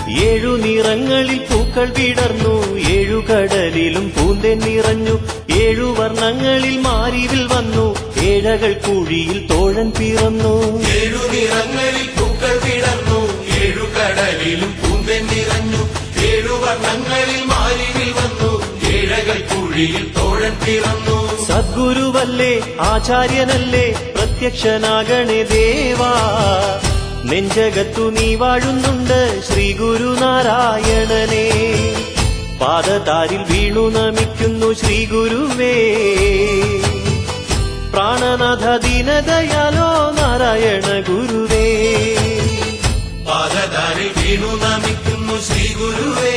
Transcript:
ഏഴു നിറങ്ങളിൽ പൂക്കൾ വിടർന്നു, ഏഴു കടലിലും പൂന്തേൻ നിറഞ്ഞു. ഏഴു വർണ്ണങ്ങളിൽ മാരിവിൽ വന്നു, ഏഴകൾ കുഴിയിൽ തോഴൻ പിറന്നു. ഏഴു നിറങ്ങളിൽ പൂക്കൾ വിടർന്നു, ഏഴു കടലിലും പൂന്തേൻ നിറഞ്ഞു. ഏഴു വർണ്ണങ്ങളിൽ മാരിവിൽ വന്നു, ഏഴകൾ കുഴിയിൽ തോഴൻ പിറന്നു. സദ്ഗുരുവല്ലേ, ആചാര്യനല്ലേ, പ്രത്യക്ഷനാകണേ ദേവാ. നെഞ്ചകത്തു നീ വാഴുന്നുണ്ട് ശ്രീ ഗുരുനാരായണനെ. പാദതാരിൽ വീണു നമിക്കുന്നു ശ്രീ ഗുരുവേ. പ്രാണനാഥ ദീനദയാലോ നാരായണ ഗുരുവേ. പാദതാരിൽ വീണു നമിക്കുന്നു ശ്രീ ഗുരുവേ.